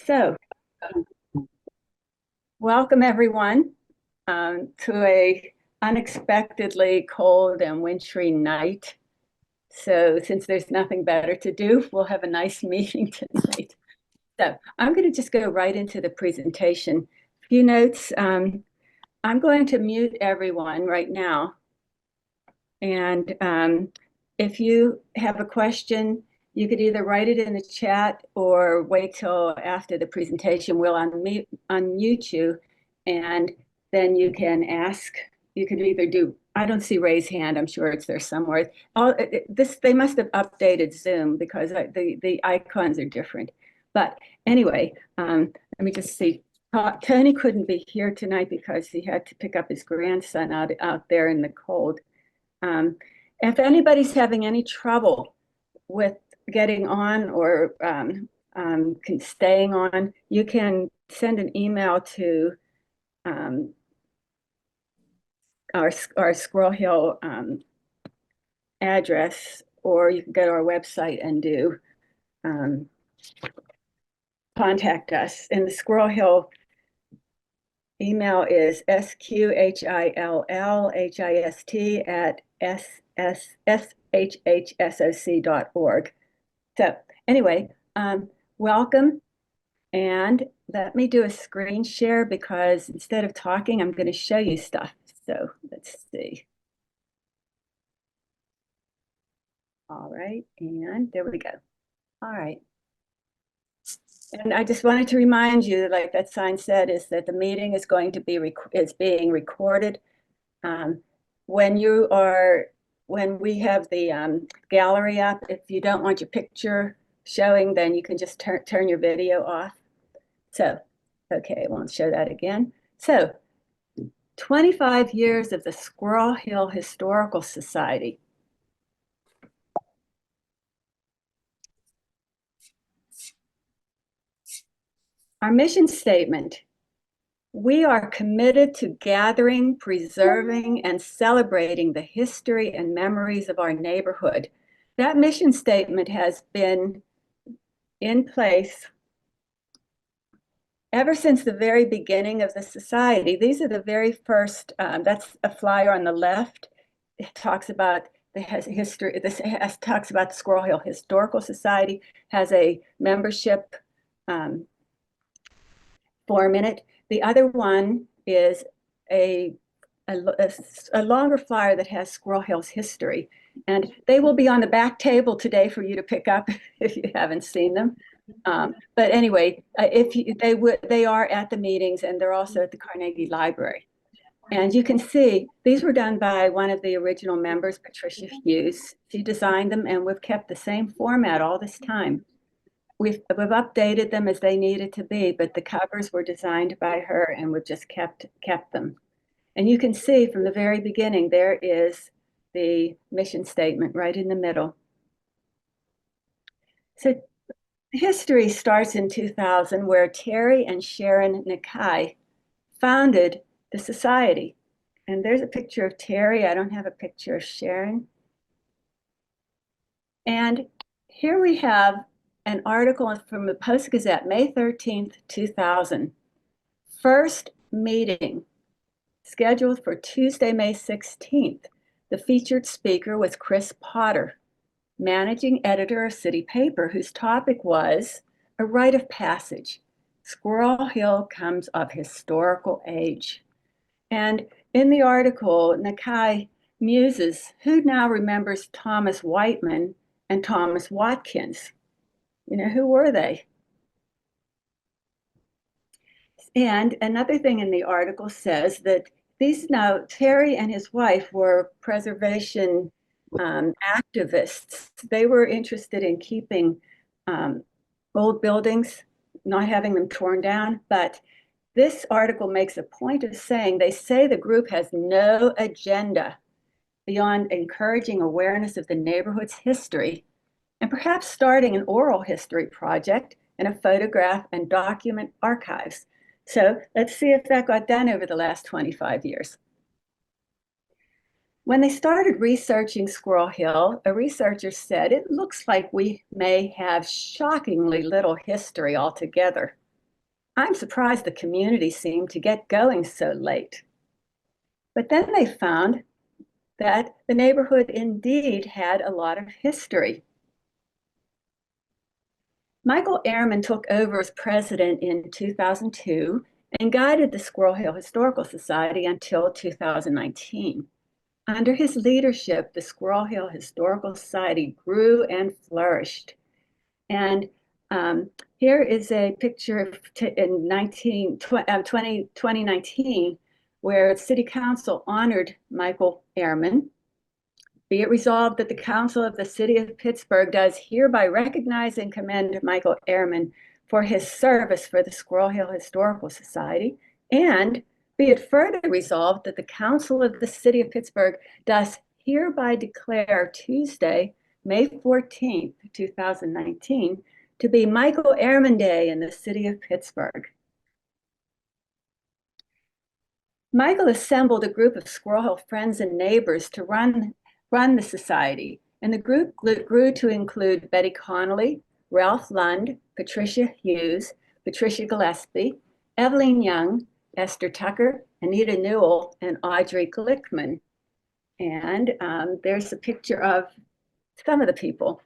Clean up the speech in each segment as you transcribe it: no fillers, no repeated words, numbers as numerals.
So, welcome everyone to a unexpectedly cold and wintry night. So, since there's nothing better to do, we'll have a nice meeting tonight. So, I'm going to just go right into the presentation. A few notes. I'm going to mute everyone right now. And if you have a question, you could either write it in the chat or wait till after the presentation. We'll unmute you, and then you can ask. You could either do, I don't see raise hand, I'm sure it's there somewhere. They must have updated Zoom because the icons are different. But anyway, let me just see. Tony couldn't be here tonight because he had to pick up his grandson out there in the cold. If anybody's having any trouble with getting on or staying on, you can send an email to our Squirrel Hill address, or you can go to our website and do contact us. And the Squirrel Hill email is squillhillhist@shhsoc.org. So anyway, welcome. And let me do a screen share because instead of talking, I'm going to show you stuff. So let's see. All right, and there we go. All right. And I just wanted to remind you, like that sign said, is that the meeting is going to be being recorded. When we have the gallery up, if you don't want your picture showing, then you can just turn your video off. So, okay, I won't show that again. So, 25 years of the Squirrel Hill Historical Society. Our mission statement: we are committed to gathering, preserving, and celebrating the history and memories of our neighborhood. That mission statement has been in place ever since the very beginning of the society. These are the very first, that's a flyer on the left. It talks about the history, talks about the Squirrel Hill Historical Society, has a membership form in it. The other one is a longer flyer that has Squirrel Hill's history. And they will be on the back table today for you to pick up if you haven't seen them. But anyway, they are at the meetings, and they're also at the Carnegie Library. And you can see these were done by one of the original members, Patricia Hughes. She designed them, and we've kept the same format all this time. We've updated them as they needed to be, but the covers were designed by her, and we've just kept them. And you can see from the very beginning, there is the mission statement right in the middle. So history starts in 2000, where Terry and Sharon Nakai founded the society. And there's a picture of Terry. I don't have a picture of Sharon. And here we have an article from the Post-Gazette, May 13th, 2000. First meeting scheduled for Tuesday, May 16th. The featured speaker was Chris Potter, managing editor of City Paper, whose topic was a rite of passage. Squirrel Hill comes of historical age. And in the article, Nakai muses, who now remembers Thomas Whiteman and Thomas Watkins? You know, who were they? And another thing in the article says that Terry and his wife were preservation activists. They were interested in keeping old buildings, not having them torn down. But this article makes a point of saying they say the group has no agenda beyond encouraging awareness of the neighborhood's history and perhaps starting an oral history project and a photograph and document archives. So let's see if that got done over the last 25 years. When they started researching Squirrel Hill, a researcher said, it looks like we may have shockingly little history altogether. I'm surprised the community seemed to get going so late. But then they found that the neighborhood indeed had a lot of history. Michael Ehrman took over as president in 2002 and guided the Squirrel Hill Historical Society until 2019. Under his leadership, the Squirrel Hill Historical Society grew and flourished. And here is a picture in 2019 where City Council honored Michael Ehrman. Be it resolved that the Council of the City of Pittsburgh does hereby recognize and commend Michael Ehrman for his service for the Squirrel Hill Historical Society, and be it further resolved that the Council of the City of Pittsburgh does hereby declare Tuesday, May 14th, 2019, to be Michael Ehrman Day in the City of Pittsburgh. Michael assembled a group of Squirrel Hill friends and neighbors to run the society, and the group grew to include Betty Connolly, Ralph Lund, Patricia Hughes, Patricia Gillespie, Evelyn Young, Esther Tucker, Anita Newell, and Audrey Glickman. And there's a picture of some of the people.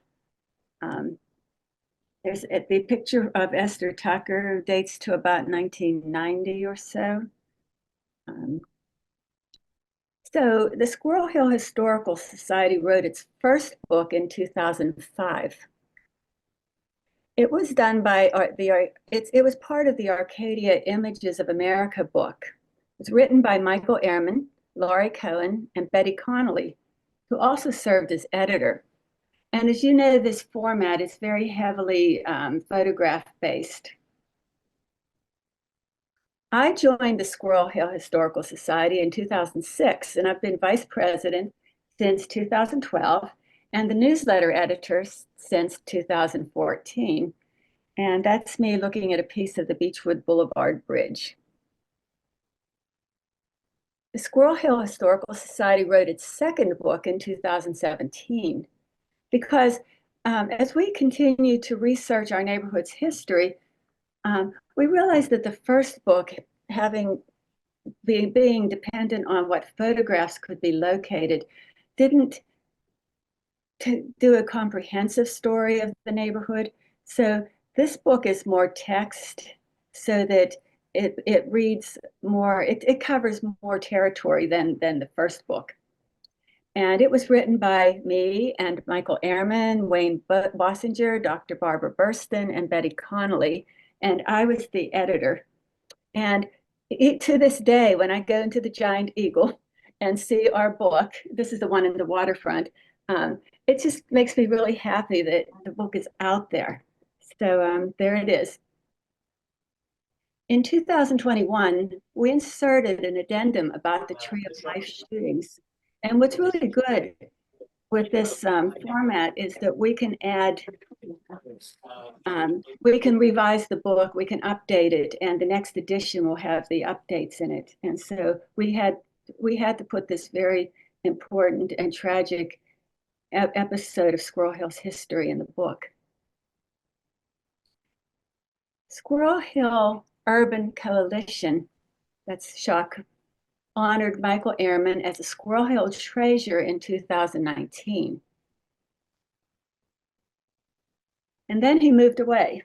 There's the picture of Esther Tucker, dates to about 1990 or so. So the Squirrel Hill Historical Society wrote its first book in 2005. It was done by it was part of the Arcadia Images of America book. It was written by Michael Ehrman, Laurie Cohen, and Betty Connolly, who also served as editor. And as you know, this format is very heavily photograph based. I joined the Squirrel Hill Historical Society in 2006, and I've been vice president since 2012 and the newsletter editor since 2014. And that's me looking at a piece of the Beechwood Boulevard Bridge. The Squirrel Hill Historical Society wrote its second book in 2017 because as we continue to research our neighborhood's history, we realized that the first book, being dependent on what photographs could be located, didn't do a comprehensive story of the neighborhood. So this book is more text, so that it reads more, it covers more territory than the first book. And it was written by me and Michael Ehrman, Wayne Bossinger, Dr. Barbara Burston, and Betty Connolly. And I was the editor. And to this day, when I go into the Giant Eagle and see our book, this is the one in the waterfront, it just makes me really happy that the book is out there. So there it is. In 2021, we inserted an addendum about the Tree of Life shootings. And what's really good with this format is that we can add, we can revise the book, we can update it, and the next edition will have the updates in it. And so we had to put this very important and tragic episode of Squirrel Hill's history in the book. Squirrel Hill Urban Coalition, that's shock, honored Michael Ehrman as a Squirrel Hill treasure in 2019. And then he moved away,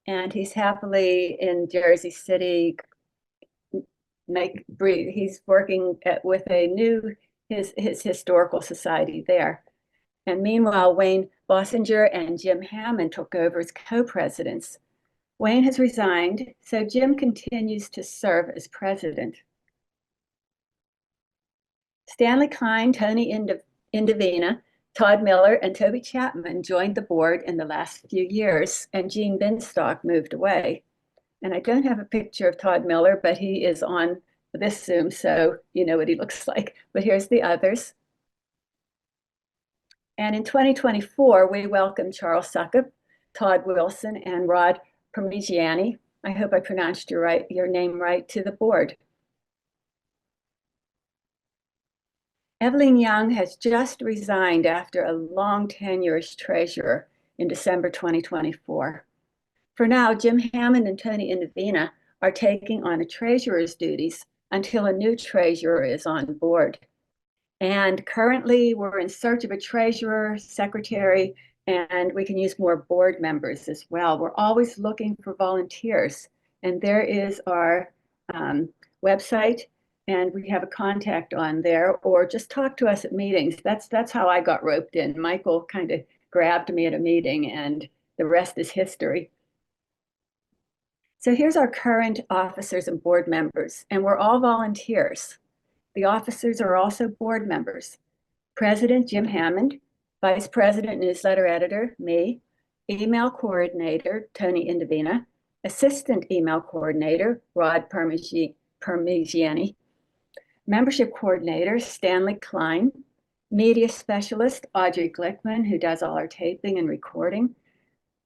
and he's happily in Jersey City. He's working with his historical society there. And meanwhile, Wayne Bossinger and Jim Hammond took over as co-presidents. Wayne has resigned, so Jim continues to serve as president. Stanley Klein, Tony Indovina, Todd Miller, and Toby Chapman joined the board in the last few years, and Gene Binstock moved away. And I don't have a picture of Todd Miller, but he is on this Zoom, so you know what he looks like. But here's the others. And in 2024, we welcome Charles Suckup, Todd Wilson, and Rod Parmigiani. I hope I pronounced your name right, to the board. Evelyn Young has just resigned after a long tenure as treasurer in December 2024. For now, Jim Hammond and Tony Indovina are taking on the treasurer's duties until a new treasurer is on board. And currently, we're in search of a treasurer, secretary, and we can use more board members as well. We're always looking for volunteers. And there is our website, and we have a contact on there, or just talk to us at meetings. That's how I got roped in. Michael kind of grabbed me at a meeting, and the rest is history. So here's our current officers and board members, and we're all volunteers. The officers are also board members. President Jim Hammond, Vice President Newsletter Editor, me, Email Coordinator Tony Indovina, Assistant Email Coordinator Rod Parmigiani, Membership Coordinator Stanley Klein, Media Specialist Audrey Glickman, who does all our taping and recording,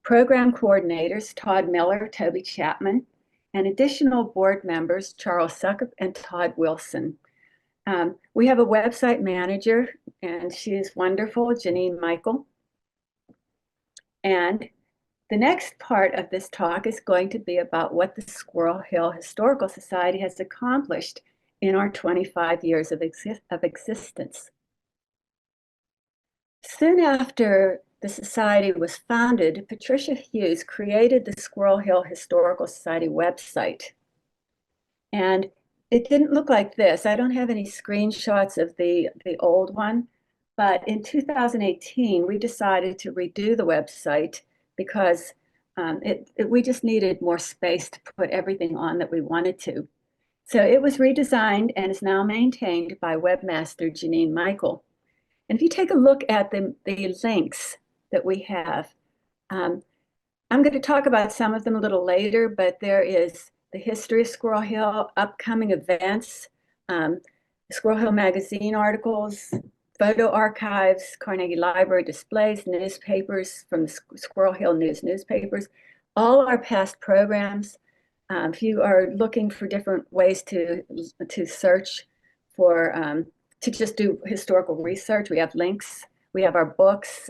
Program Coordinators Todd Miller, Toby Chapman, and additional board members Charles Suckup and Todd Wilson. We have a website manager, and she is wonderful, Janine Michael. And the next part of this talk is going to be about what the Squirrel Hill Historical Society has accomplished in our 25 years of existence. Soon after the society was founded, Patricia Hughes created the Squirrel Hill Historical Society website. And it didn't look like this. I don't have any screenshots of the old one, but in 2018, we decided to redo the website because we just needed more space to put everything on that we wanted to. So it was redesigned and is now maintained by webmaster Janine Michael. And if you take a look at the links that we have, I'm going to talk about some of them a little later, but there is the history of Squirrel Hill, upcoming events, Squirrel Hill magazine articles, photo archives, Carnegie Library displays, newspapers from the Squirrel Hill newspapers, all our past programs. If you are looking for different ways to search for, to just do historical research, we have links, we have our books,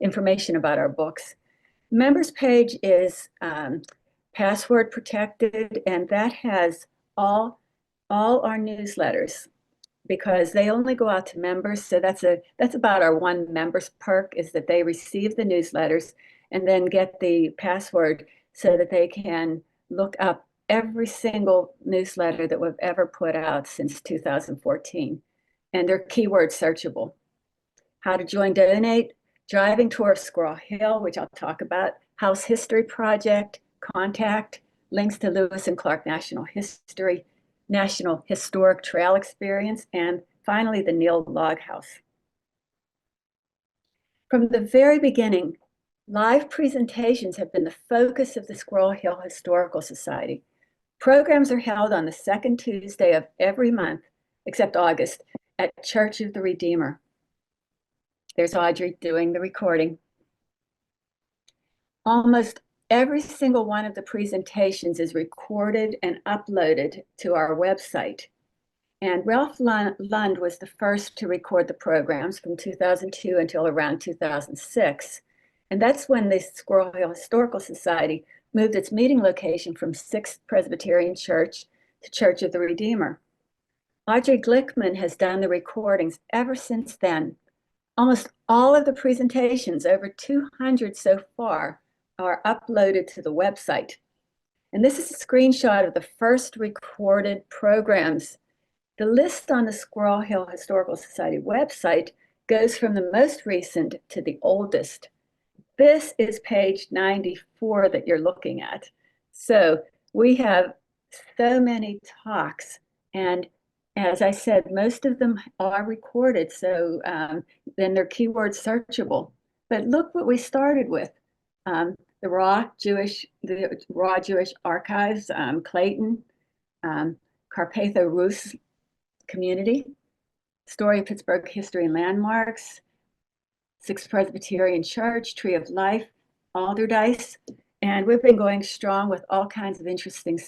information about our books. Members page is password protected, and that has all our newsletters because they only go out to members. So that's about our one members perk, is that they receive the newsletters and then get the password so that they can look up every single newsletter that we've ever put out since 2014. And they're keyword searchable. How to join, donate, driving tour of Squirrel Hill, which I'll talk about, House History Project, contact, links to Lewis and Clark National History, National Historic Trail Experience, and finally the Neal Log House. From the very beginning, live presentations have been the focus of the Squirrel Hill Historical Society. Programs are held on the second Tuesday of every month, except August, at Church of the Redeemer. There's Audrey doing the recording. Almost every single one of the presentations is recorded and uploaded to our website. And Ralph Lund was the first to record the programs from 2002 until around 2006. And that's when the Squirrel Hill Historical Society moved its meeting location from 6th Presbyterian Church to Church of the Redeemer. Audrey Glickman has done the recordings ever since then. Almost all of the presentations, over 200 so far, are uploaded to the website. And this is a screenshot of the first recorded programs. The list on the Squirrel Hill Historical Society website goes from the most recent to the oldest. This is page 94 that you're looking at. So we have so many talks, and as I said, most of them are recorded, so then they're keyword searchable. But look what we started with. The Raw Jewish Archives, Clayton, Carpatho Rus Community, Story of Pittsburgh History and Landmarks, 6th Presbyterian Church, Tree of Life, Alderdice, and we've been going strong with all kinds of interesting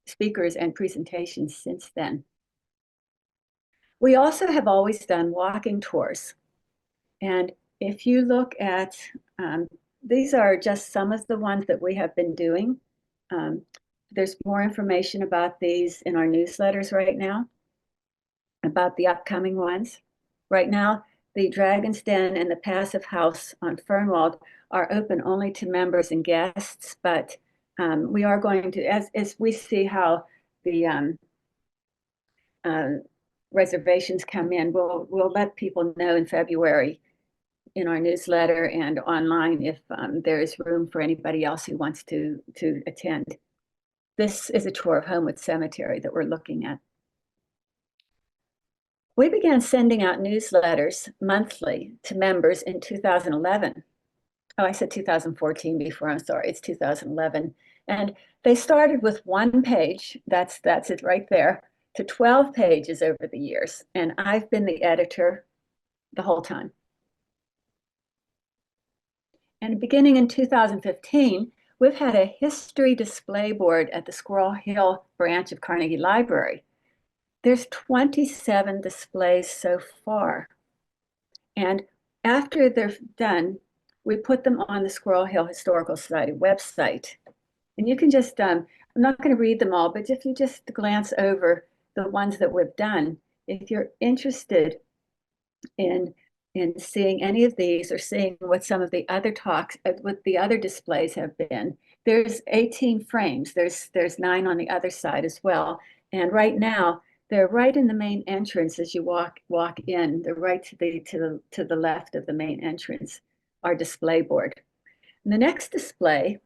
speakers and presentations since then. We also have always done walking tours. And if you look at these are just some of the ones that we have been doing. There's more information about these in our newsletters right now, about the upcoming ones. Right now, the Dragon's Den and the Passive House on Fernwald are open only to members and guests, but we are going to, as we see how the uh, reservations come in, we'll let people know in February in our newsletter and online if there is room for anybody else who wants to attend. This is a tour of Homewood Cemetery that we're looking at. We began sending out newsletters monthly to members in 2011. Oh, I said 2014 before, I'm sorry, it's 2011. And they started with one page, that's it right there, to 12 pages over the years. And I've been the editor the whole time. And beginning in 2015, we've had a history display board at the Squirrel Hill branch of Carnegie Library. There's 27 displays so far. And after they're done, we put them on the Squirrel Hill Historical Society website. And you can just, I'm not going to read them all, but if you just glance over the ones that we've done, if you're interested in seeing any of these or seeing what some of the other talks, what the other displays have been, there's 18 frames. There's 9 on the other side as well. And right now, they're right in the main entrance as you walk in. They're right to the left of the main entrance, our display board. And the next display,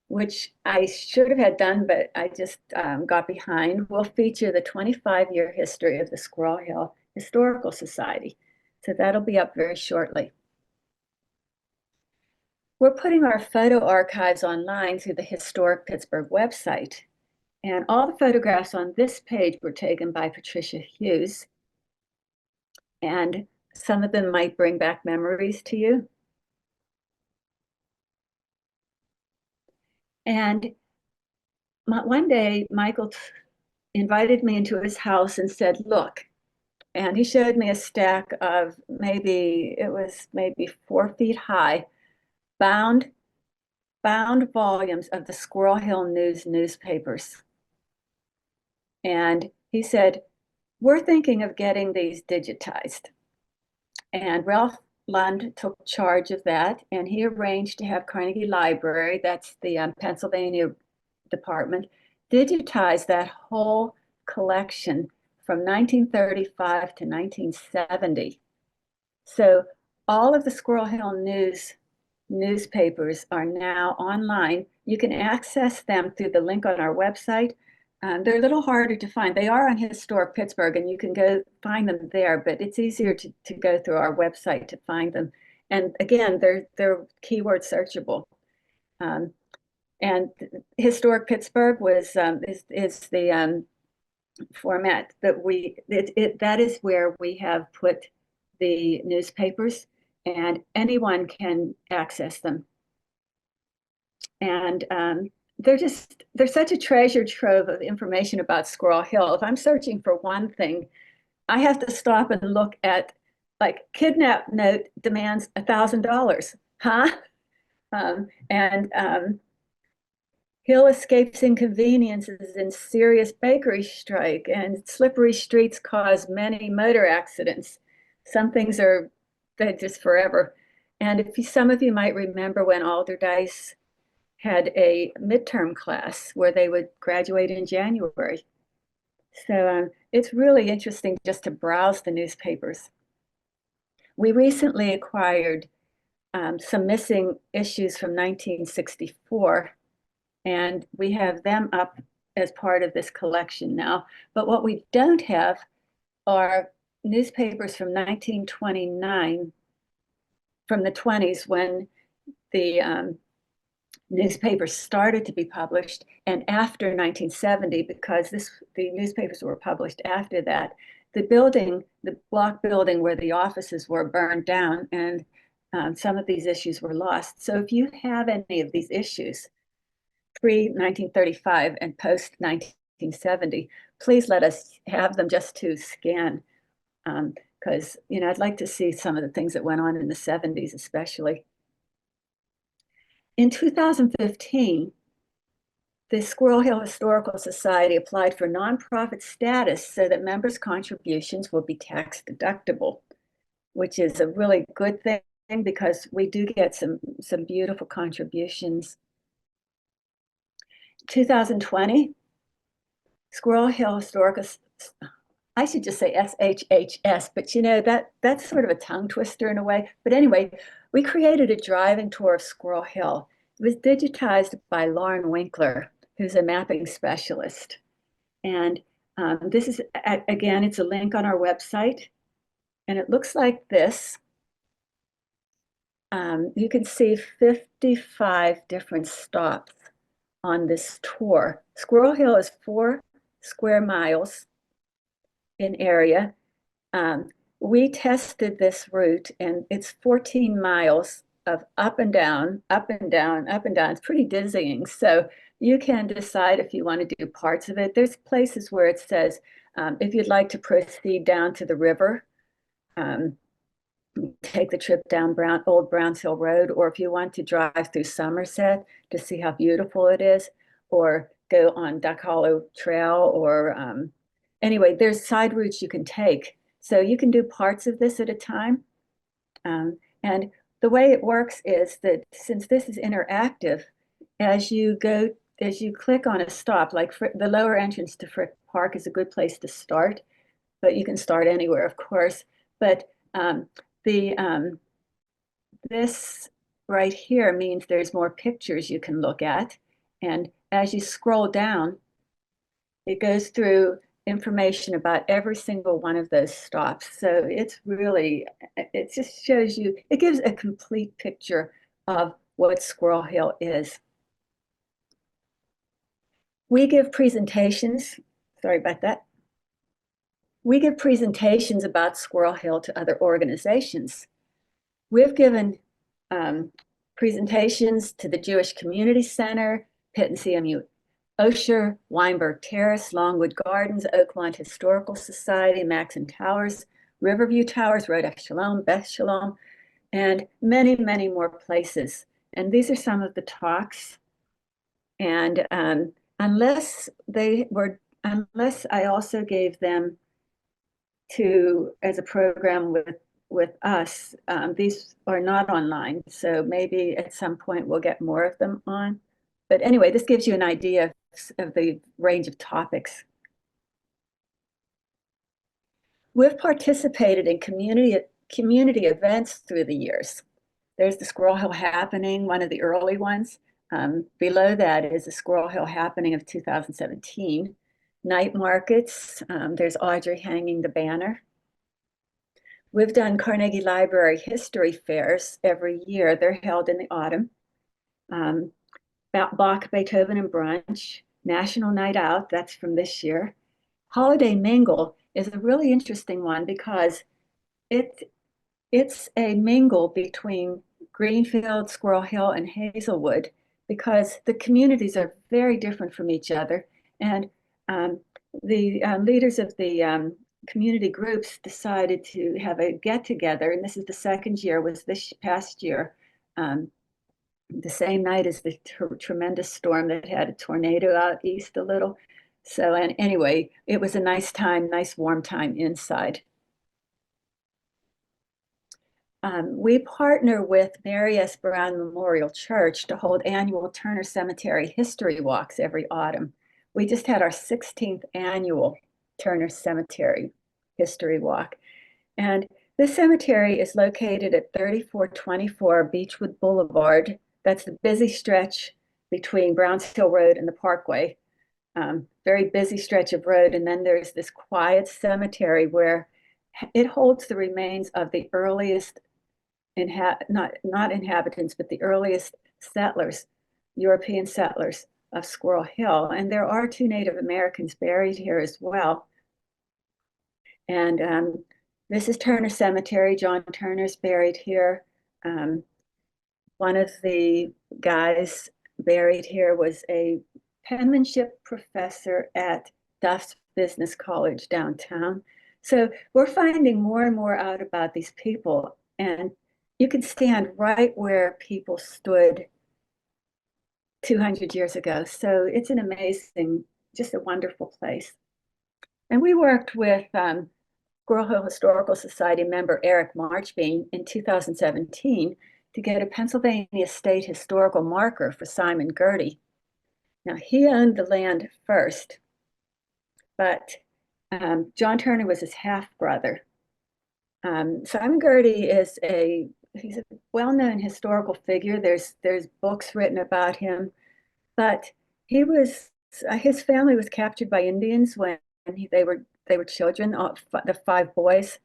which I should have had done, but I just got behind, will feature the 25-year history of the Squirrel Hill Historical Society. So that'll be up very shortly. We're putting our photo archives online through the Historic Pittsburgh website. And all the photographs on this page were taken by Patricia Hughes. And some of them might bring back memories to you. And one day, Michael invited me into his house and said, look, and he showed me a stack of maybe 4 feet high, bound volumes of the Squirrel Hill News newspapers. And he said, we're thinking of getting these digitized. And Ralph Lund took charge of that, and he arranged to have Carnegie Library, that's the Pennsylvania department, digitize that whole collection from 1935 to 1970. So all of the Squirrel Hill News newspapers are now online. You can access them through the link on our website. They're a little harder to find. They are on Historic Pittsburgh, and you can go find them there, but it's easier to go through our website to find them. And again, they're keyword searchable. And Historic Pittsburgh was is the format that that is where we have put the newspapers, and anyone can access them. And they're such a treasure trove of information about Squirrel Hill. If I'm searching for one thing, I have to stop and look at, like, kidnap note demands $1,000, huh? Hill escapes inconveniences in serious bakery strike, and slippery streets cause many motor accidents. Some things they're just forever. And some of you might remember when Alderdice had a midterm class where they would graduate in January. So it's really interesting just to browse the newspapers. We recently acquired some missing issues from 1964, and we have them up as part of this collection now. But what we don't have are newspapers from 1929, from the 20s, when the newspapers started to be published, and after 1970, because the newspapers were published after that. The block building where the offices were, burned down, and some of these issues were lost. So if you have any of these issues, pre-1935 and post-1970, please let us have them just to scan, because I'd like to see some of the things that went on in the 70s especially. In 2015, the Squirrel Hill Historical Society applied for nonprofit status so that members' contributions will be tax deductible, which is a really good thing because we do get some beautiful contributions. 2020, Squirrel Hill Historical, I should just say SHHS, but you know, that's sort of a tongue twister in a way. But anyway, we created a driving tour of Squirrel Hill. It was digitized by Lauren Winkler, who's a mapping specialist. And this is, again, it's a link on our website. And it looks like this. You can see 55 different stops on this tour. Squirrel Hill is 4 square miles in area. We tested this route and it's 14 miles of up and down, up and down, up and down. It's pretty dizzying. So you can decide if you want to do parts of it. There's places where it says, if you'd like to proceed down to the river, take the trip down Old Browns Hill Road, or if you want to drive through Somerset to see how beautiful it is, or go on Duck Hollow Trail, or anyway, there's side routes you can take. So you can do parts of this at a time. And the way it works is that since this is interactive, as you click on a stop, like the lower entrance to Frick Park is a good place to start, but you can start anywhere, of course. But this right here means there's more pictures you can look at. And as you scroll down, it goes through information about every single one of those stops. So it's really, it just shows you, it gives a complete picture of what Squirrel Hill is. We give presentations, sorry about that. We give presentations about Squirrel Hill to other organizations. We've given presentations to the Jewish Community Center, Pitt and CMU Osher, Weinberg Terrace, Longwood Gardens, Oakmont Historical Society, Maxon Towers, Riverview Towers, Rodef Shalom, Beth Shalom, and many, many more places. And these are some of the talks. And unless I also gave them as a program with us, these are not online. So maybe at some point we'll get more of them on. But anyway, this gives you an idea of the range of topics. We've participated in community events through the years. There's the Squirrel Hill Happening, one of the early ones. Below that is the Squirrel Hill Happening of 2017. Night markets, there's Audrey hanging the banner. We've done Carnegie Library history fairs every year. They're held in the autumn. Bach, Beethoven, and Brunch, National Night Out, that's from this year. Holiday Mingle is a really interesting one because it's a mingle between Greenfield, Squirrel Hill, and Hazelwood because the communities are very different from each other. And the leaders of the community groups decided to have a get-together, and this is the second year, was this past year, the same night as the tremendous storm that had a tornado out east a little. So, and anyway, it was a nice time, nice warm time inside. We partner with Mary S. Brown Memorial Church to hold annual Turner Cemetery history walks every autumn. We just had our 16th annual Turner Cemetery history walk. And this cemetery is located at 3424 Beechwood Boulevard. That's the busy stretch between Browns Hill Road and the Parkway. Very busy stretch of road. And then there's this quiet cemetery where it holds the remains of the earliest, not inhabitants, but the earliest settlers, European settlers of Squirrel Hill. And there are 2 Native Americans buried here as well. And this is Turner Cemetery. John Turner's buried here. One of the guys buried here was a penmanship professor at Tufts Business College downtown. So we're finding more and more out about these people. And you can stand right where people stood 200 years ago. So it's an amazing, just a wonderful place. And we worked with Squirrel Hill Historical Society member Eric Marchbean in 2017 to get a Pennsylvania state historical marker for Simon Girty. Now, he owned the land first, but John Turner was his half-brother. Simon Girty is he's a well-known historical figure. There's books written about him, but his family was captured by Indians when they were children, the five boys,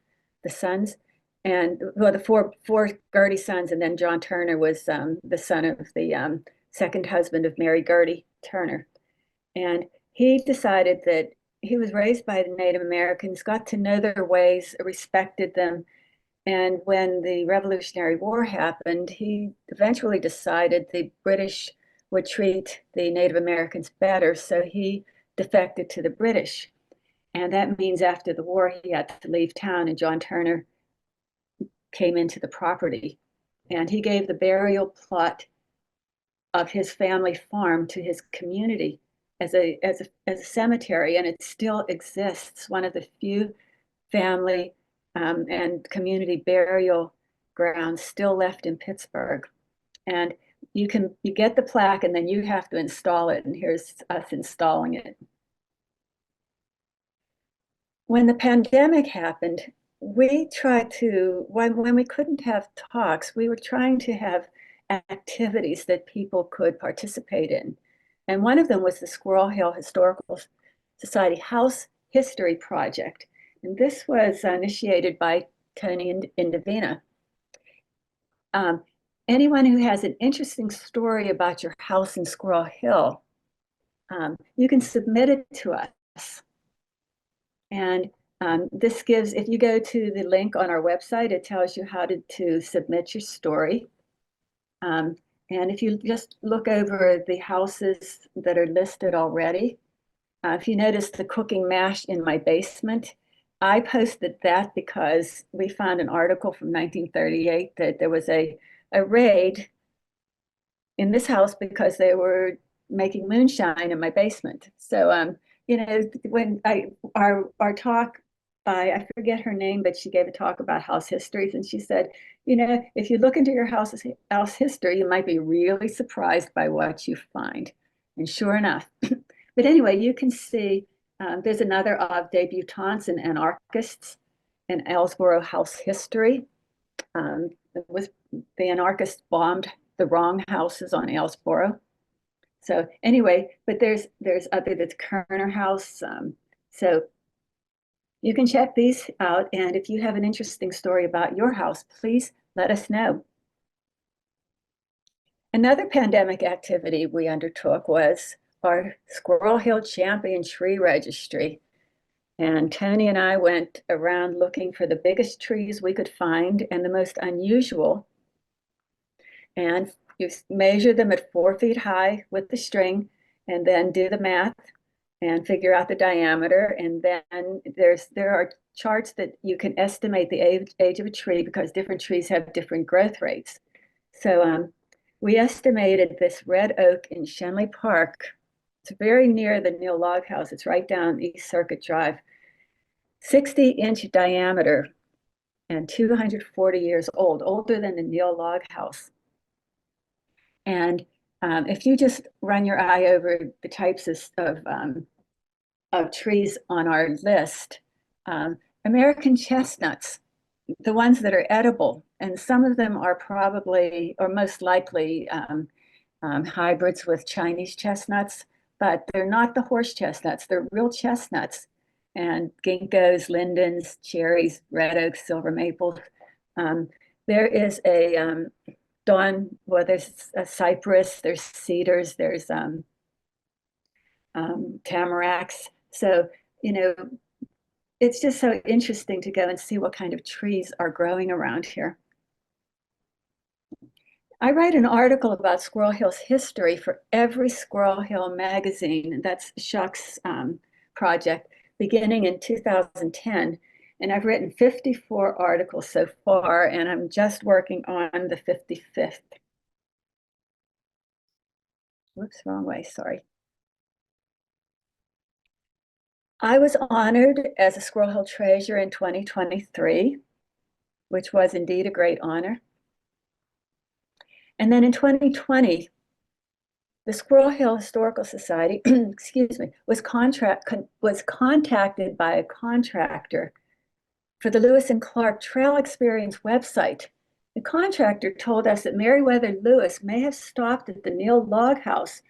the sons, and well, the four Girty sons, and then John Turner was the son of the second husband of Mary Girty Turner, and he decided that he was raised by the Native Americans, got to know their ways, respected them. And when the Revolutionary War happened, he eventually decided the British would treat the Native Americans better. So he defected to the British. And that means after the war, he had to leave town, and John Turner came into the property. And he gave the burial plot of his family farm to his community as a cemetery, and it still exists. One of the few family and community burial grounds still left in Pittsburgh. And you get the plaque, and then you have to install it. And here's us installing it. When the pandemic happened, we tried to, when we couldn't have talks, we were trying to have activities that people could participate in. And one of them was the Squirrel Hill Historical Society House History Project. And this was initiated by Tony Indovina. Anyone who has an interesting story about your house in Squirrel Hill, you can submit it to us. And this gives, if you go to the link on our website, it tells you how to submit your story. And if you just look over the houses that are listed already, if you notice the cooking mash in my basement, I posted that because we found an article from 1938 that there was a raid in this house because they were making moonshine in my basement. So, when our talk by, I forget her name, but she gave a talk about house histories, and she said, if you look into your house history, you might be really surprised by what you find. And sure enough. But anyway, you can see there's another of debutantes and anarchists in Ellsboro house history. The anarchists bombed the wrong houses on Ellsboro. So anyway, but there's other, that's Kerner House. So you can check these out. And if you have an interesting story about your house, please let us know. Another pandemic activity we undertook was our Squirrel Hill Champion Tree Registry. And Tony and I went around looking for the biggest trees we could find and the most unusual. And you measure them at 4 feet high with the string, and then do the math and figure out the diameter. And then there are charts that you can estimate the age of a tree because different trees have different growth rates. So we estimated this red oak in Shenley Park. It's very near the Neal Log House. It's right down East Circuit Drive. 60-inch diameter and 240 years old, older than the Neal Log House. And if you just run your eye over the types of trees on our list, American chestnuts, the ones that are edible, and some of them are probably, or most likely, hybrids with Chinese chestnuts, but they're not the horse chestnuts, they're real chestnuts. And ginkgos, lindens, cherries, red oaks, silver maples. There is a there's a cypress, there's cedars, there's tamaracks. So, it's just so interesting to go and see what kind of trees are growing around here. I write an article about Squirrel Hill's history for every Squirrel Hill magazine. That's SHHS project, beginning in 2010. And I've written 54 articles so far, and I'm just working on the 55th. whoops, wrong way, sorry. I was honored as a Squirrel Hill Treasure in 2023, which was indeed a great honor. And then in 2020, the Squirrel Hill Historical Society, excuse me, was contacted by a contractor for the Lewis and Clark Trail Experience website. The contractor told us that Meriwether Lewis may have stopped at the Neal Log House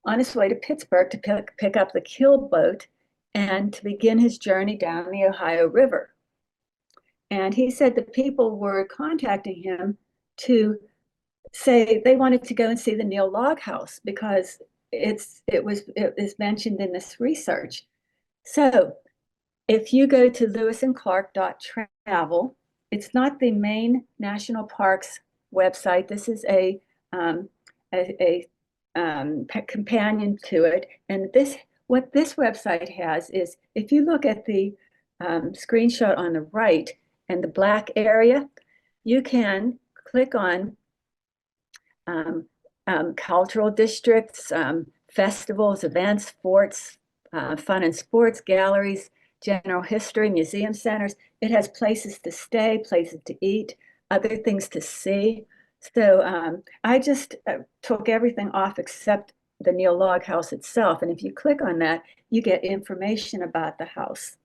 on his way to Pittsburgh to pick up the keel boat and to begin his journey down the Ohio River. And he said that people were contacting him to say they wanted to go and see the Neal Log House because it is mentioned in this research. So if you go to lewisandclark.travel, it's not the main national parks website. This is a companion to it. And what this website has is, if you look at the screenshot on the right and the black area, you can click on cultural districts, festivals, events, sports, fun and sports, galleries, general history, museum centers. It has places to stay, places to eat, other things to see. So I just took everything off except the Neal Log House itself. And if you click on that, you get information about the house.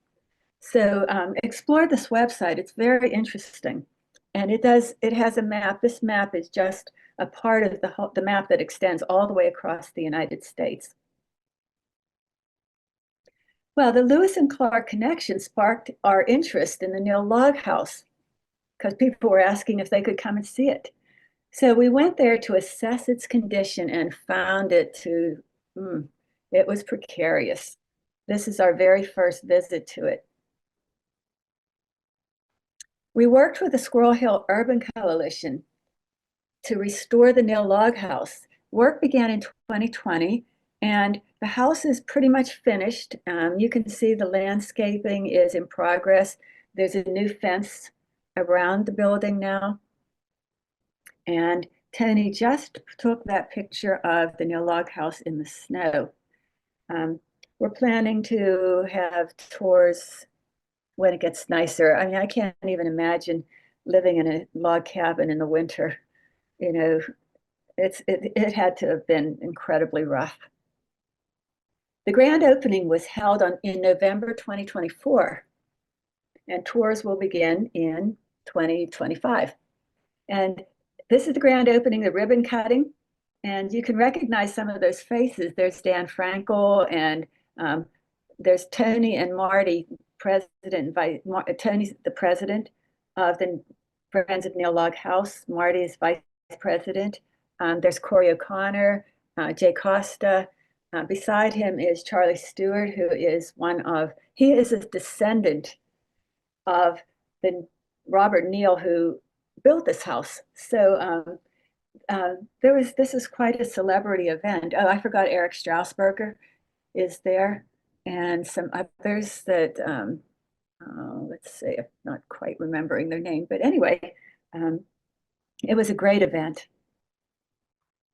So explore this website. It's very interesting. And it has a map. This map is just a part of the map that extends all the way across the United States. Well, the Lewis and Clark connection sparked our interest in the Neal Log House because people were asking if they could come and see it. So we went there to assess its condition and found it was precarious. This is our very first visit to it. We worked with the Squirrel Hill Urban Coalition to restore the Neal Log House. Work began in 2020, and the house is pretty much finished. You can see the landscaping is in progress. There's a new fence around the building now. And Tony just took that picture of the Neal Log House in the snow. We're planning to have tours when it gets nicer. I mean, I can't even imagine living in a log cabin in the winter. You know, it had to have been incredibly rough. The grand opening was held in November 2024, and tours will begin in 2025. And this is the grand opening, the ribbon cutting, and you can recognize some of those faces. There's Dan Frankel, and there's Tony and Marty, Tony's the president of the Friends of Neal Log House. Marty is vice president. There's Corey O'Connor, Jay Costa. Beside him is Charlie Stewart, who is he is a descendant of the Robert Neal who built this house. So this is quite a celebrity event. Oh, I forgot Eric Strausberger is there, and some others that, let's see, I'm not quite remembering their name, but anyway, it was a great event.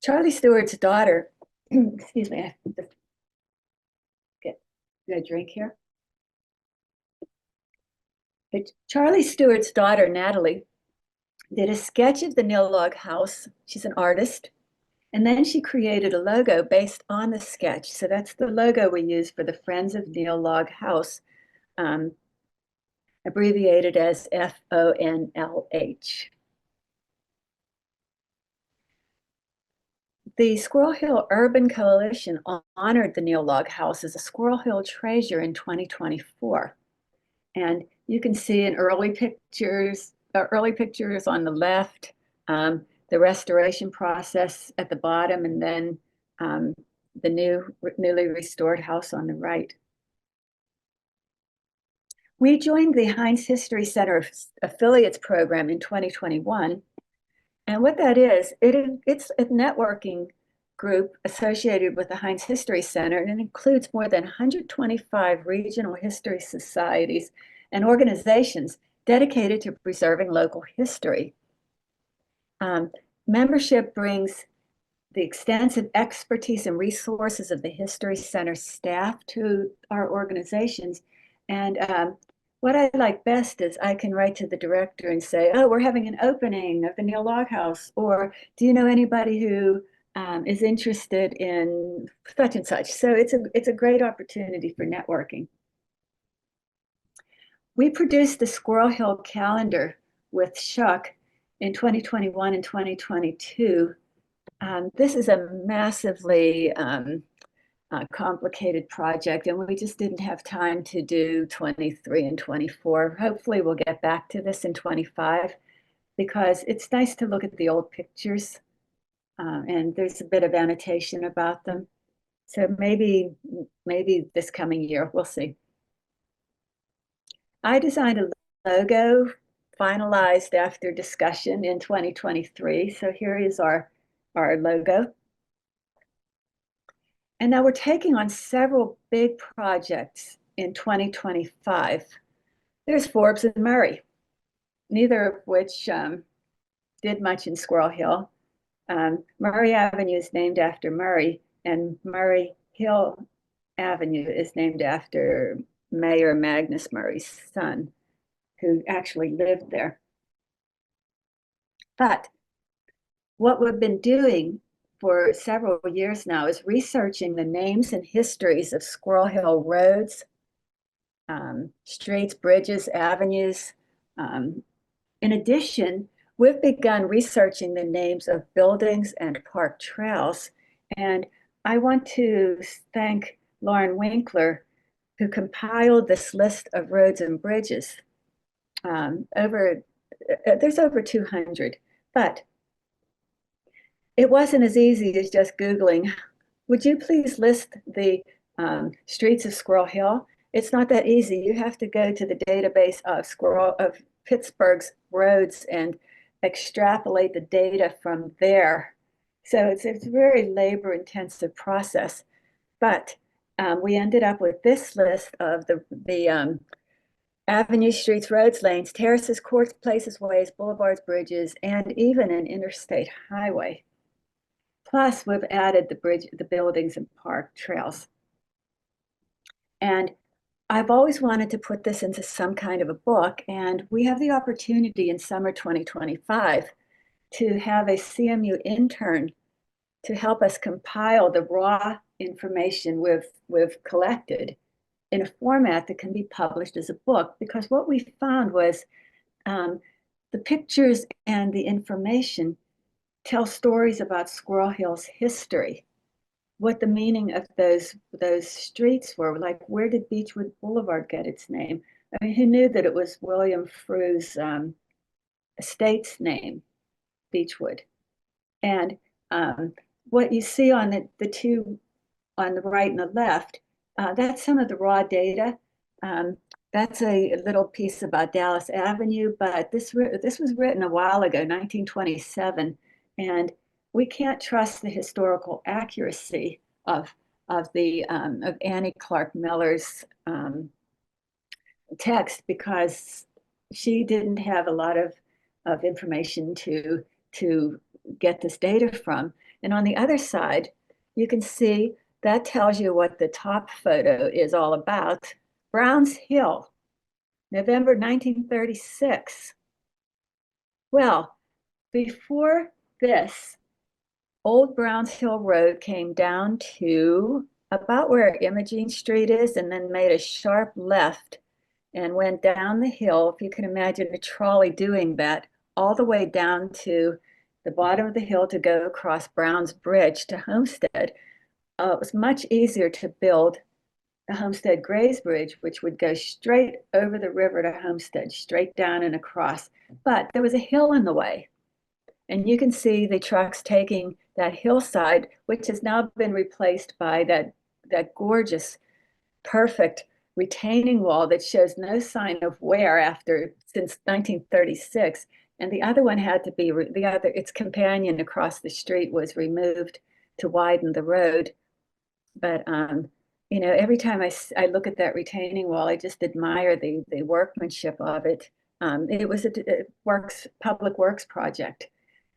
Charlie Stewart's daughter, excuse me, I have to get a drink here. But Charlie Stewart's daughter, Natalie, did a sketch of the Neal Log House. She's an artist. And then she created a logo based on the sketch. So that's the logo we use for the Friends of Neal Log House, abbreviated as FONLH. The Squirrel Hill Urban Coalition honored the Neal Log House as a Squirrel Hill Treasure in 2024. And you can see in early pictures on the left, the restoration process at the bottom, and then the newly restored house on the right. We joined the Heinz History Center Affiliates Program in 2021. And what that is, it's a networking group associated with the Heinz History Center, and it includes more than 125 regional history societies and organizations dedicated to preserving local history. Membership brings the extensive expertise and resources of the History Center staff to our organizations. And what I like best is I can write to the director and say, oh, we're having an opening of the Neil Log House, or do you know anybody who is interested in such and such? So it's a great opportunity for networking. We produced the Squirrel Hill calendar with SHHHS in 2021 and 2022. This is a massively complicated project, and we just didn't have time to do 23 and 24. Hopefully we'll get back to this in 25, because it's nice to look at the old pictures, and there's a bit of annotation about them. So maybe this coming year, we'll see. I designed a logo finalized after discussion in 2023. So here is our logo. And now we're taking on several big projects in 2025. There's Forbes and Murray, neither of which did much in Squirrel Hill. Murray Avenue is named after Murray, and Murray Hill Avenue is named after Mayor Magnus Murray's son, who actually lived there. But what we've been doing for several years now is researching the names and histories of Squirrel Hill roads, streets, bridges, avenues. In addition, we've begun researching the names of buildings and park trails. And I want to thank Lauren Winkler, who compiled this list of roads and bridges. There's over 200, but it wasn't as easy as just Googling, would you please list the streets of Squirrel Hill? It's not that easy. You have to go to the database of Pittsburgh's roads and extrapolate the data from there. So it's a very labor-intensive process. But we ended up with this list of the avenues, streets, roads, lanes, terraces, courts, places, ways, boulevards, bridges, and even an interstate highway. Plus, we've added the buildings and park trails. And I've always wanted to put this into some kind of a book, and we have the opportunity in summer 2025 to have a CMU intern to help us compile the raw information we've collected in a format that can be published as a book. Because what we found was the pictures and the information tell stories about Squirrel Hill's history, what the meaning of those streets were, like where did Beechwood Boulevard get its name? I mean, who knew that it was William Frew's estate's name, Beechwood? And what you see on the two on the right and the left, that's some of the raw data. That's a little piece about Dallas Avenue, but this was written a while ago, 1927, and we can't trust the historical accuracy of Annie Clark Miller's text, because she didn't have a lot of information to get this data from. And on the other side, you can see that tells you what the top photo is all about. Browns Hill, November 1936. Well, before this, Old Browns Hill Road came down to about where Imogene Street is, and then made a sharp left and went down the hill. If you can imagine a trolley doing that, all the way down to the bottom of the hill to go across Brown's Bridge to Homestead. It was much easier to build the Homestead Grays Bridge, which would go straight over the river to Homestead, straight down and across. But there was a hill in the way. And you can see the trucks taking that hillside, which has now been replaced by that gorgeous, perfect retaining wall that shows no sign of wear since 1936. And the other one had to be, its companion across the street was removed to widen the road. But, every time I look at that retaining wall, I just admire the workmanship of it. It was a public works project.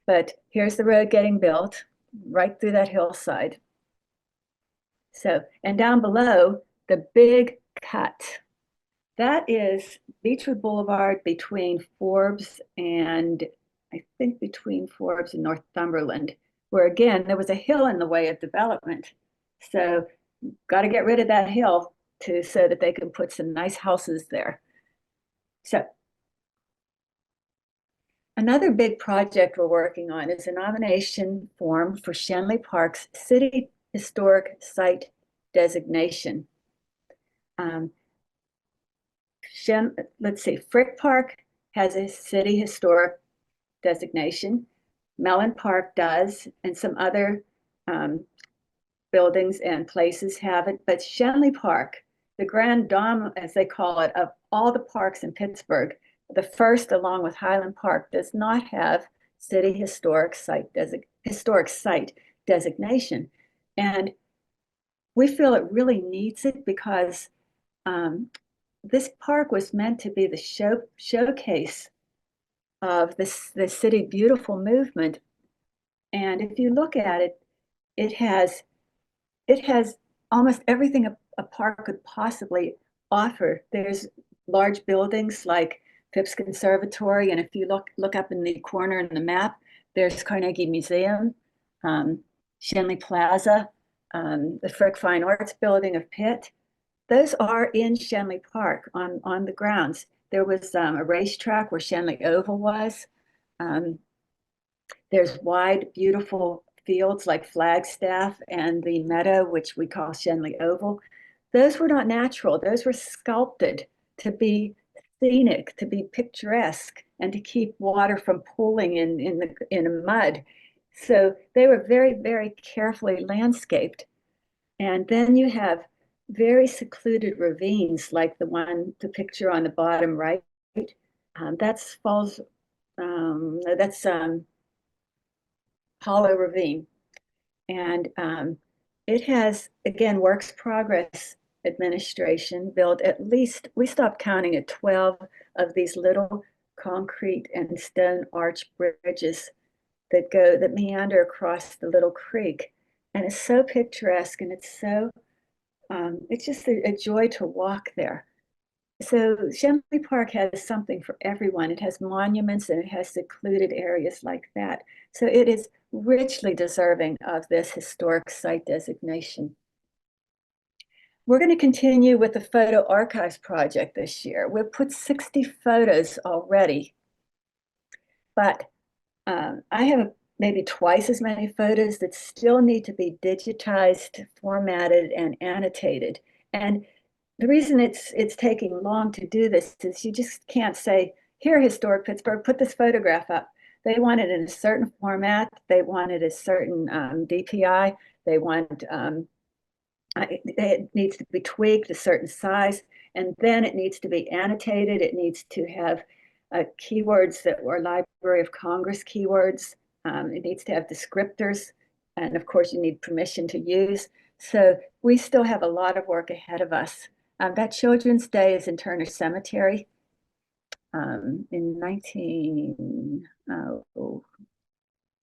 But here's the road getting built. right through that hillside. So, and down below, the big cut. That is Beechwood Boulevard between Forbes and, I think between Forbes and Northumberland, where again, there was a hill in the way of development. So got to get rid of that hill so that they can put some nice houses there. So another big project we're working on is a nomination form for Shenley Park's City Historic Site designation. Let's see, Frick Park has a City Historic designation. Mellon Park does, and some other buildings and places have it. But Shenley Park, the grand dame, as they call it, of all the parks in Pittsburgh, the first, along with Highland Park, does not have City Historic Site designation. And we feel it really needs it because this park was meant to be the showcase of the City Beautiful movement. And if you look at it, it has almost everything a park could possibly offer. There's large buildings like Phipps Conservatory, and if you look up in the corner in the map, there's Carnegie Museum, Shenley Plaza, the Frick Fine Arts Building of Pitt. Those are in Shenley Park on the grounds. There was a racetrack where Shenley Oval was. There's wide, beautiful fields like Flagstaff and the meadow, which we call Shenley Oval. Those were not natural. Those were sculpted to be scenic, to be picturesque, and to keep water from pooling in the mud. So they were very, very carefully landscaped. And then you have very secluded ravines like the picture on the bottom right. That's Hollow Ravine. And it has, again, Works Progress Administration built at least, we stopped counting at 12 of these little concrete and stone arch bridges that meander across the little creek. And it's so picturesque, and it's just a joy to walk there. So Shenley Park has something for everyone. It has monuments and it has secluded areas like that. So it is richly deserving of this historic site designation. We're going to continue with the photo archives project this year. We've put 60 photos already, but I have maybe twice as many photos that still need to be digitized, formatted, and annotated. And the reason it's taking long to do this is you just can't say, here, Historic Pittsburgh, put this photograph up. They want it in a certain format. They want it a certain DPI. They want, it needs to be tweaked a certain size, and then it needs to be annotated. It needs to have keywords that were Library of Congress keywords. It needs to have descriptors, and of course you need permission to use. So we still have a lot of work ahead of us. That Children's Day is in Turner Cemetery in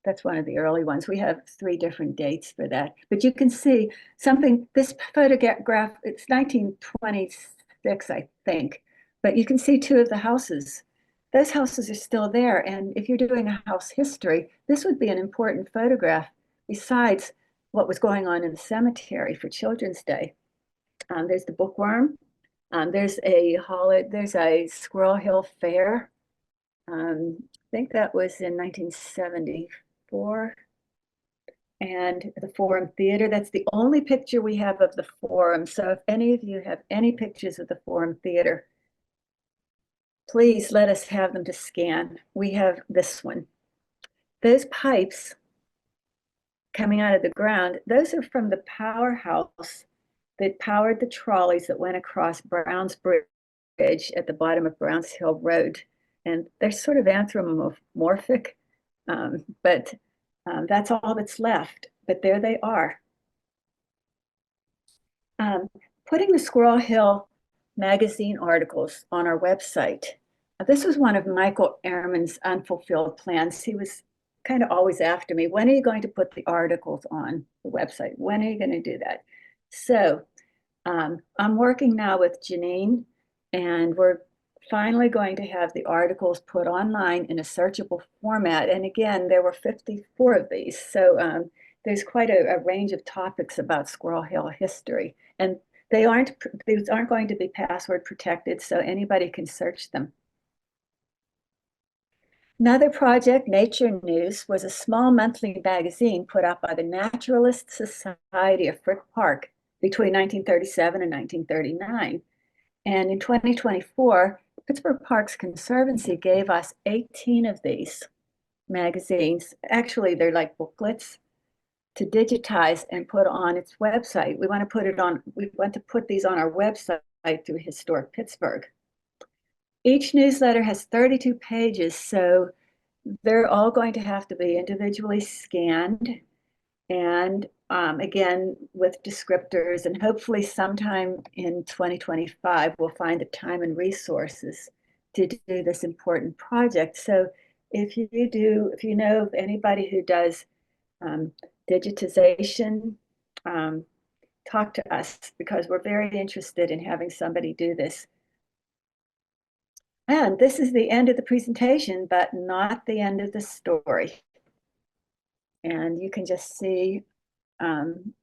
that's one of the early ones. We have 3 different dates for that. But you can see this photograph, it's 1926, I think. But you can see 2 of the houses. Those houses are still there. And if you're doing a house history, this would be an important photograph besides what was going on in the cemetery for Children's Day. There's the bookworm. There's a Squirrel Hill Fair. I think that was in 1974. And the Forum Theater, that's the only picture we have of the Forum. So if any of you have any pictures of the Forum Theater, please let us have them to scan. We have this one. Those pipes coming out of the ground, those are from the powerhouse that powered the trolleys that went across Browns Bridge at the bottom of Browns Hill Road. And they're sort of anthropomorphic, but that's all that's left. But there they are. Putting the Squirrel Hill magazine articles on our website. This was one of Michael Ehrman's unfulfilled plans. He was kind of always after me, when are you going to put the articles on the website? When are you going to do that? So I'm working now with Janine, and we're finally going to have the articles put online in a searchable format. And again, there were 54 of these. So there's quite a range of topics about Squirrel Hill history. And these aren't going to be password protected, so anybody can search them. Another project, Nature News, was a small monthly magazine put out by the Naturalist Society of Frick Park between 1937 and 1939. And in 2024, Pittsburgh Parks Conservancy gave us 18 of these magazines. Actually, they're like booklets to digitize and put on its website. We want to put these on our website through Historic Pittsburgh. Each newsletter has 32 pages, so they're all going to have to be individually scanned, and again, with descriptors, and hopefully sometime in 2025, we'll find the time and resources to do this important project. So if you know of anybody who does digitization, talk to us, because we're very interested in having somebody do this. And this is the end of the presentation, but not the end of the story. And you can just see,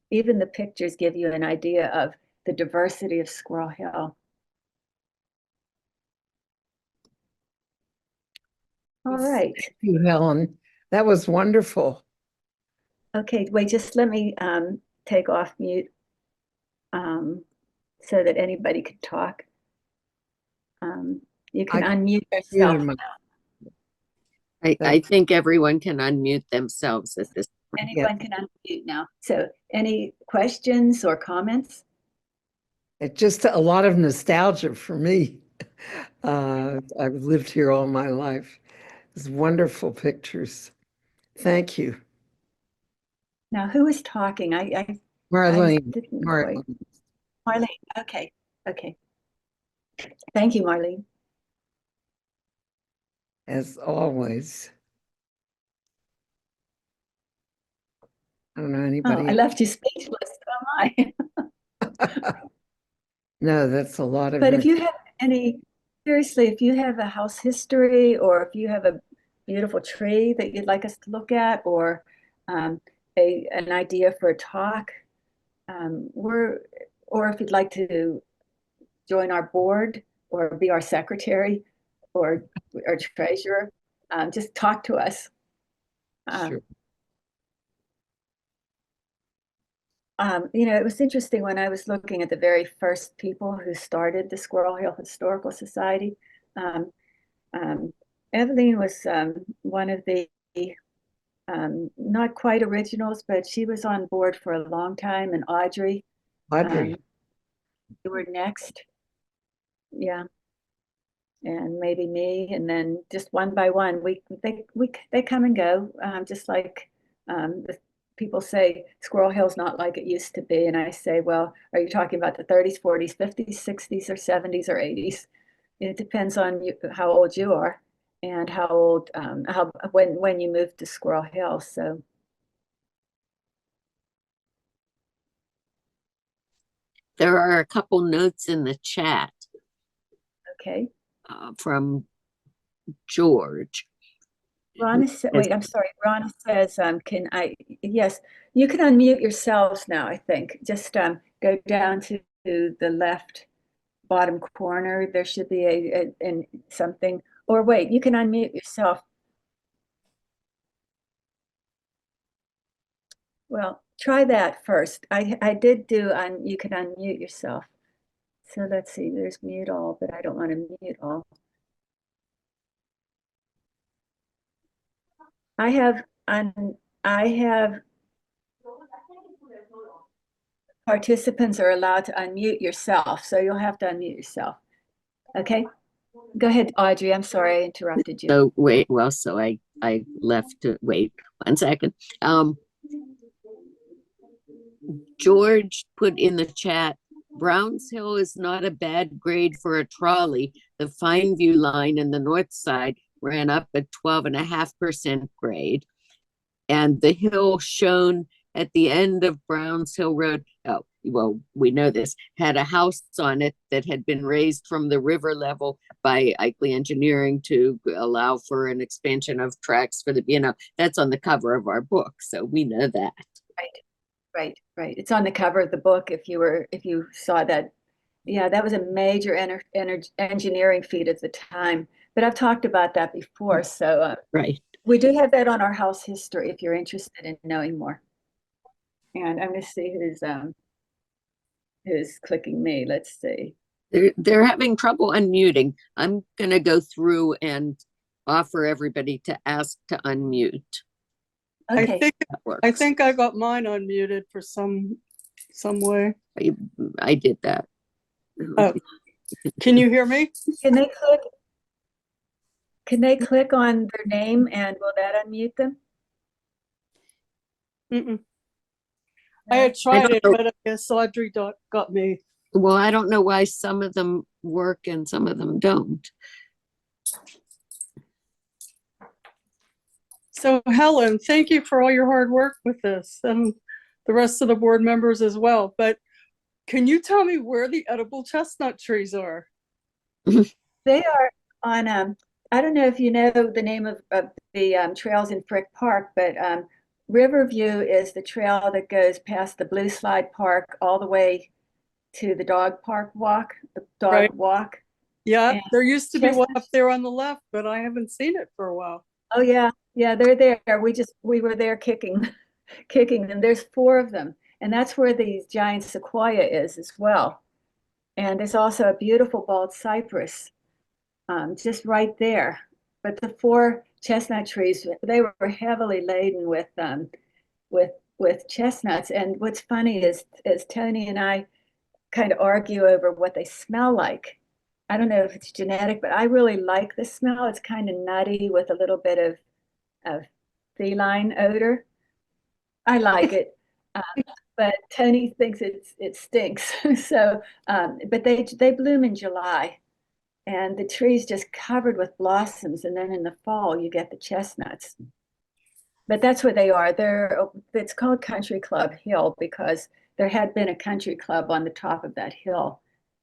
even the pictures give you an idea of the diversity of Squirrel Hill. All right. Thank you, Helen. That was wonderful. Okay, wait, just let me take off mute so that anybody can talk. You can unmute yourself now. I think everyone can unmute themselves at this point. Anyone can unmute now. So any questions or comments? It's just a lot of nostalgia for me. I've lived here all my life. It's wonderful pictures. Thank you. Now, who is talking? Marlene. Marlene. Okay. Thank you, Marlene. As always. I don't know anybody. Oh, I left you speechless. Oh my. No, that's a lot of. But if you have seriously, if you have a house history, or if you have a beautiful tree that you'd like us to look at, or an idea for a talk, or if you'd like to join our board or be our secretary or our treasurer, just talk to us. Sure. It was interesting when I was looking at the very first people who started the Squirrel Hill Historical Society. Evelyn was one of the not quite originals, but she was on board for a long time, and Audrey. You were next. Yeah. And maybe me, and then just one by one, they come and go, just like people say Squirrel Hill's not like it used to be, and I say, well, are you talking about the 30s, 40s, 50s, 60s, or 70s, or 80s? It depends on how old you are, and how old when you moved to Squirrel Hill. So there are a couple notes in the chat. Okay. From George. Ronna wait, I'm sorry. Ronna says, yes, you can unmute yourselves now, I think. Just go down to the left bottom corner. There should be something, or wait, you can unmute yourself. Well, try that first. I did do, you can unmute yourself. So let's see, there's mute all, but I don't want to mute all. I have participants are allowed to unmute yourself, so you'll have to unmute yourself. Okay, go ahead, Audrey. I'm sorry I interrupted you. So wait, well, so I left to wait 1 second. George put in the chat, Browns Hill is not a bad grade for a trolley. The Fine View line in the north side ran up at 12.5% grade. And the hill shown at the end of Browns Hill Road, oh, well, we know this, had a house on it that had been raised from the river level by Eichley Engineering to allow for an expansion of tracks for the B&O. That's on the cover of our book, so we know that. Right. It's on the cover of the book if you saw that. Yeah, that was a major engineering feat at the time. But I've talked about that before, so Right. we do have that on our house history if you're interested in knowing more. And I'm going to see who's clicking me. Let's see. They're having trouble unmuting. I'm gonna go through and offer everybody to ask to unmute. Okay. I think I got mine unmuted for some way. I did that. Oh, can you hear me? Can they click on their name and will that unmute them? Mm-mm. I had tried it, but I guess Audrey got me. Well, I don't know why some of them work and some of them don't. So Helen, thank you for all your hard work with this, and the rest of the board members as well. But can you tell me where the edible chestnut trees are? They are on, I don't know if you know the name of the trails in Frick Park, but Riverview is the trail that goes past the Blue Slide Park all the way to the dog park walk, the dog walk. Yeah, and there used to be one chestnut. up there on the left, but I haven't seen it for a while. Oh yeah, they're there. We were there kicking them. There's 4 of them, and that's where the giant sequoia is as well. And there's also a beautiful bald cypress just right there. But the 4 chestnut trees, they were heavily laden with chestnuts. And what's funny is Tony and I kind of argue over what they smell like. I don't know if it's genetic, but I really like the smell. It's kind of nutty with a little bit of feline odor. I like it, but Tony thinks it stinks. So, but they bloom in July, and the tree's just covered with blossoms. And then in the fall, you get the chestnuts. But that's where they are. It's called Country Club Hill because there had been a country club on the top of that hill.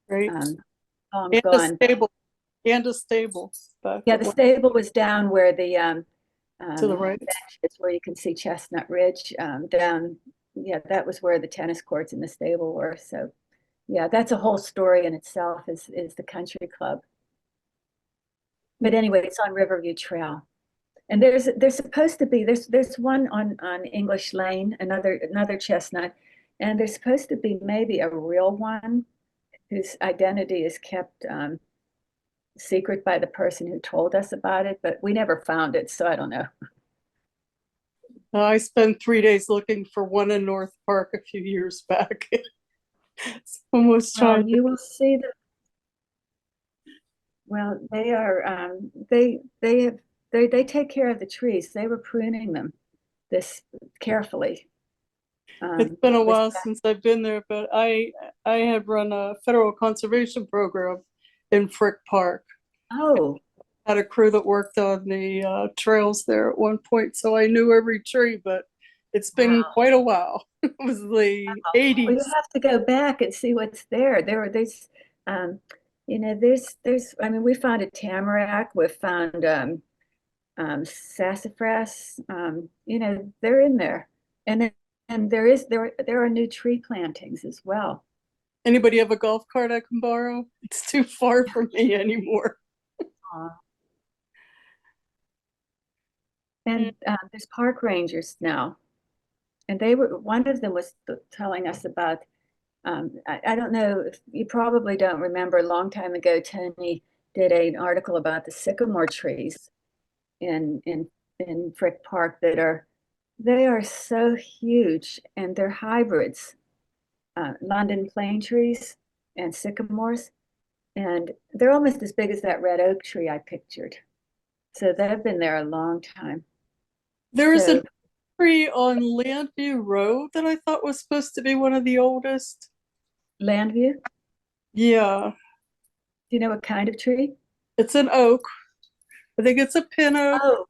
Right. Long And gone. a stable. Yeah, the stable was down where the to the right. It's where you can see Chestnut Ridge down. Yeah, that was where the tennis courts and the stable were. So, yeah, that's a whole story in itself. Is the country club. But anyway, it's on Riverview Trail, and there's supposed to be there's one on English Lane, another chestnut, and there's supposed to be maybe a real one whose identity is kept secret by the person who told us about it, but we never found it, so I don't know. I spent 3 days looking for one in North Park a few years back. Almost trying. You will see them. Well, they are they take care of the trees. They were pruning them this carefully. It's been a while since I've been there, but I had run a federal conservation program in Frick Park. Oh. Had a crew that worked on the trails there at one point, so I knew every tree, but it's been quite a while. It was the 80s. Well, you have to go back and see what's there. There's I mean, we found a tamarack, we found sassafras, they're in there. And there are new tree plantings as well. Anybody have a golf cart I can borrow? It's too far from me anymore. And there's park rangers now, and one of them was telling us about. I don't know if you probably don't remember. A long time ago, Tony did an article about the sycamore trees in Frick Park they are so huge, and they're hybrids, London plane trees and sycamores, and they're almost as big as that red oak tree I pictured. So they've been there a long time. There's a tree on Landview Road that I thought was supposed to be one of the oldest. Landview? Yeah. Do you know what kind of tree? It's an oak. I think it's a pin oak. Oh.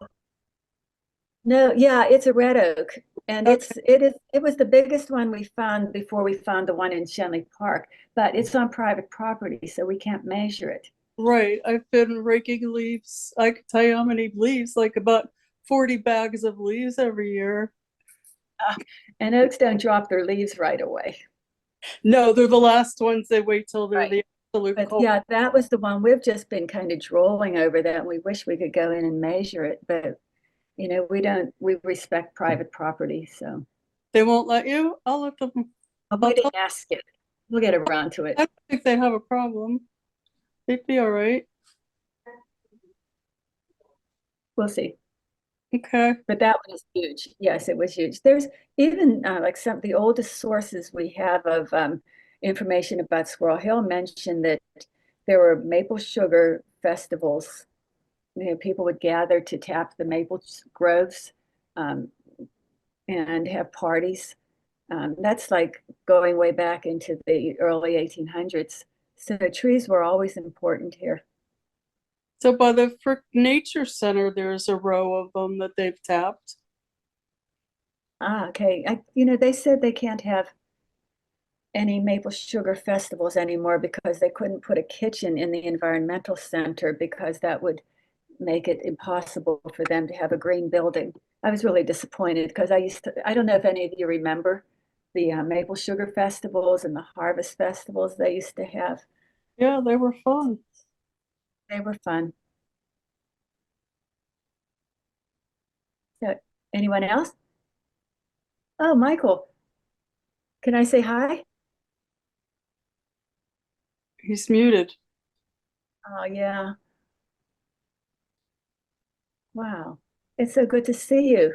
No, yeah, it's a red oak. And it was the biggest one we found before we found the one in Shenley Park, but it's on private property, so we can't measure it. Right. I've been raking leaves. I could tell you how many leaves, like about 40 bags of leaves every year. And oaks don't drop their leaves right away. No, they're the last ones. They wait till they're Right. the absolute But cold. yeah, that was the one. We've just been kind of drooling over that. We wish we could go in and measure it, but you know, we respect private property, so They won't let you? I'll let them. we didn't ask it. We'll get around to it. I don't think they have a problem. They'd be all right. We'll see. Okay. But that one is huge. Yes, it was huge. There's even like some of the oldest sources we have of information about Squirrel Hill mentioned that there were maple sugar festivals. You know, people would gather to tap the maple groves um, and have parties. That's like going way back into the early 1800s. So trees were always important here. So by the Frick Nature Center, there's a row of them that they've tapped. Ah, okay. You know, they said they can't have any maple sugar festivals anymore because they couldn't put a kitchen in the environmental center because that would make it impossible for them to have a green building. I was really disappointed because I don't know if any of you remember the maple sugar festivals and the harvest festivals they used to have. Yeah, they were fun. They were fun. So, anyone else? Oh, Michael, can I say hi? He's muted. Oh, yeah. Wow. It's so good to see you.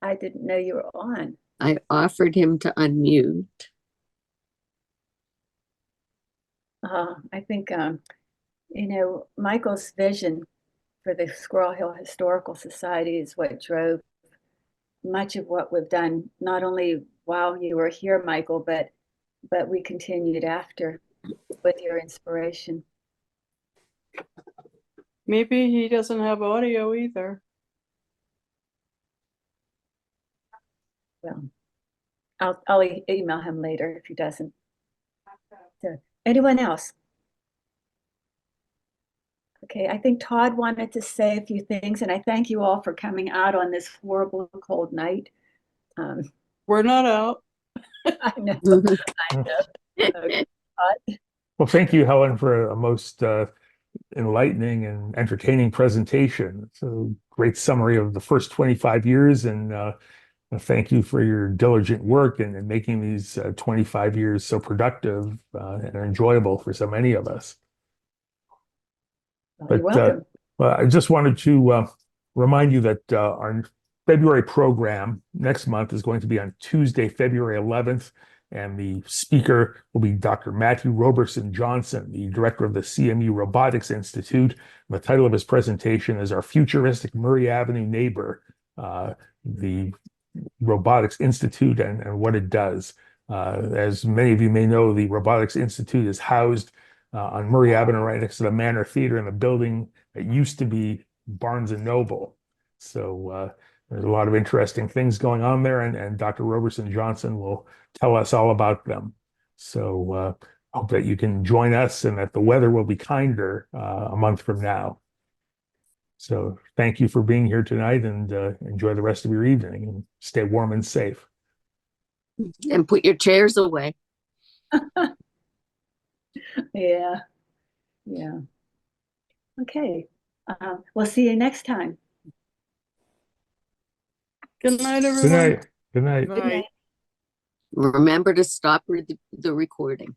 I didn't know you were on. I offered him to unmute. I think, you know, Michael's vision for the Squirrel Hill Historical Society is what drove much of what we've done, not only while you were here, Michael, but we continued after with your inspiration. Maybe he doesn't have audio either. Well, I'll email him later if he doesn't. So, anyone else? Okay, I think Todd wanted to say a few things, and I thank you all for coming out on this horrible cold night. We're not out. I know. I know. Okay, Todd? Well, thank you, Helen, for a most enlightening and entertaining presentation. It's a great summary of the first 25 years, and thank you for your diligent work and making these 25 years so productive and enjoyable for so many of us. You're welcome. Well, I just wanted to remind you that our February program next month is going to be on Tuesday, February 11th. And the speaker will be Dr. Matthew Roberson Johnson, the director of the CMU Robotics Institute. The title of his presentation is Our Futuristic Murray Avenue Neighbor, the Robotics Institute and what it does. As many of you may know, the Robotics Institute is housed on Murray Avenue right next to the Manor Theater in the building that used to be Barnes and Noble. So there's a lot of interesting things going on there, and Dr. Roberson Johnson will tell us all about them. So hope that you can join us and that the weather will be kinder a month from now. So thank you for being here tonight, and enjoy the rest of your evening and stay warm and safe. And put your chairs away. Yeah. Yeah. Okay. We'll see you next time. Good night, Good everyone. night. Good night. Good night. Remember to stop the recording.